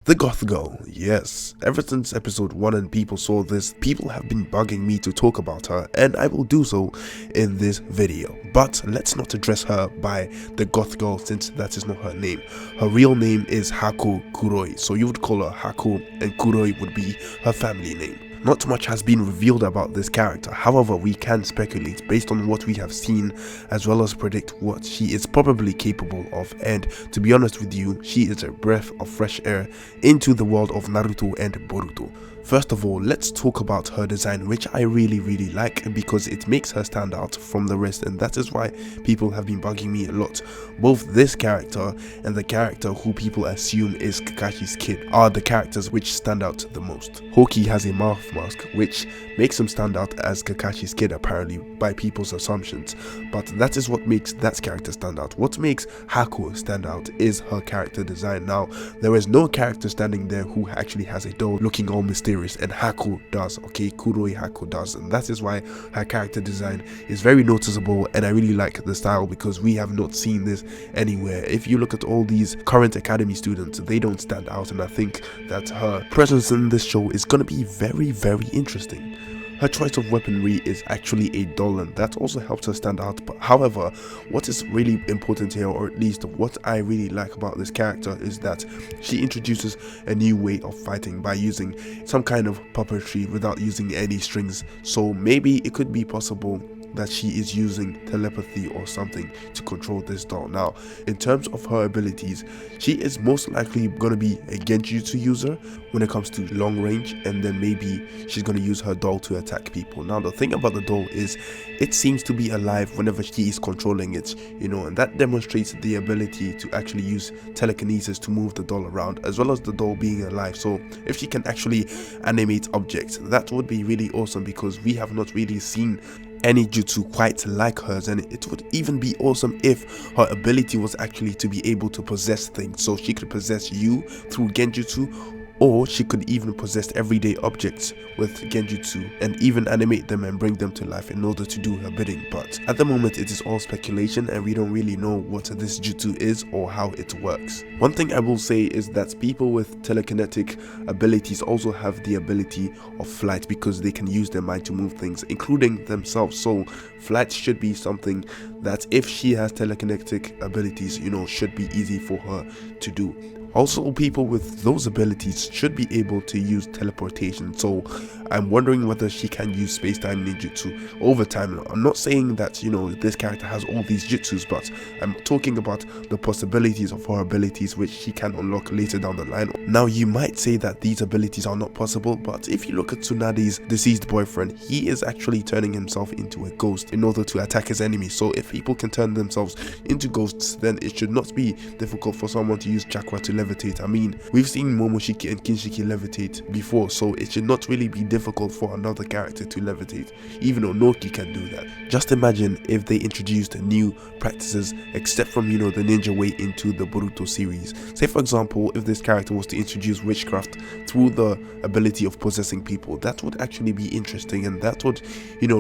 The Goth Girl, yes. Ever since episode 1 and people saw this, people have been bugging me to talk about her, and I will do so in this video. But let's not address her by the Goth Girl since that is not her name. Her real name is Hako Kuroi, so you would call her Hako and Kuroi would be her family name. Not much has been revealed about this character, however we can speculate based on what we have seen as well as predict what she is probably capable of, and to be honest with you, she is a breath of fresh air into the world of Naruto and Boruto. First of all, let's talk about her design, which I really like because it makes her stand out from the rest, and that is why people have been bugging me a lot. Both this character and the character who people assume is Kakashi's kid are the characters which stand out the most. Hoki has a mouth mask which makes him stand out as Kakashi's kid apparently by people's assumptions, but that is what makes that character stand out. What makes Hako stand out is her character design. Now, there is no character standing there who actually has a doll looking all mysterious, and Hako does, okay? Kuroi Hako does, and that is why her character design is very noticeable, and I really like the style because we have not seen this anywhere. If you look at all these current academy students, they don't stand out, and I think that her presence in this show is going to be very interesting. Her choice of weaponry is actually a doll, and that also helps her stand out. But however, what is really important here, or at least what I really like about this character, is that she introduces a new way of fighting by using some kind of puppetry without using any strings. So maybe it could be possible that she is using telepathy or something to control this doll. Now, in terms of her abilities, she is most likely going to be a genjutsu user when it comes to long range, and then maybe she's going to use her doll to attack people. Now, the thing about the doll is it seems to be alive whenever she is controlling it, and that demonstrates the ability to actually use telekinesis to move the doll around, as well as the doll being alive. So if she can actually animate objects, that would be really awesome because we have not really seen any jutsu quite like hers, and it would even be awesome if her ability was actually to be able to possess things. So she could possess you through genjutsu, or she could even possess everyday objects with genjutsu and even animate them and bring them to life in order to do her bidding. But at the moment it is all speculation and we don't really know what this jutsu is or how it works. One thing I will say is that people with telekinetic abilities also have the ability of flight because they can use their mind to move things, including themselves. So flight should be something that if she has telekinetic abilities, should be easy for her to do. Also, people with those abilities should be able to use teleportation, so I'm wondering whether she can use space-time ninjutsu over time. I'm not saying that, this character has all these jutsus, but I'm talking about the possibilities of her abilities which she can unlock later down the line. Now, you might say that these abilities are not possible, but if you look at Tsunade's deceased boyfriend, he is actually turning himself into a ghost in order to attack his enemy. So if people can turn themselves into ghosts, then it should not be difficult for someone to use chakra to levitate. I mean, we've seen Momoshiki and Kinshiki levitate before, so it should not really be difficult for another character to levitate, even Onoki can do that. Just imagine if they introduced new practices except from, the ninja way into the Boruto series. Say for example, if this character was to introduce witchcraft through the ability of possessing people, that would actually be interesting, and that would,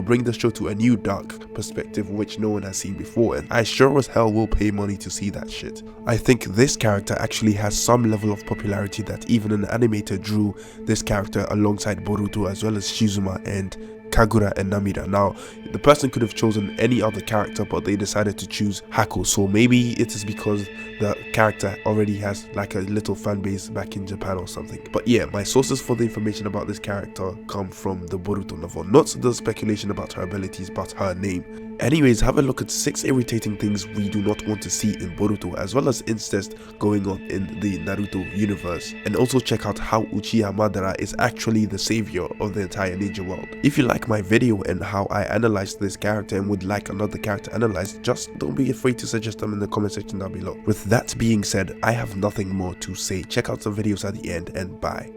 bring the show to a new dark perspective which no one has seen before, and I sure as hell will pay money to see that shit. I think this character actually has some level of popularity that even an animator drew this character alongside Boruto as well as Shizuma and Kagura and Namida. Now, the person could have chosen any other character, but they decided to choose Hako, so maybe it is because the character already has like a little fan base back in Japan or something. But yeah, my sources for the information about this character come from the Boruto novel, not the speculation about her abilities, but her name. Anyways, have a look at 6 irritating things we do not want to see in Boruto, as well as incest going on in the Naruto universe. And also check out how Uchiha Madara is actually the savior of the entire ninja world. If you like my video and how I analyzed this character and would like another character analyzed, just don't be afraid to suggest them in the comment section down below. With that being said, I have nothing more to say. Check out the videos at the end, and bye.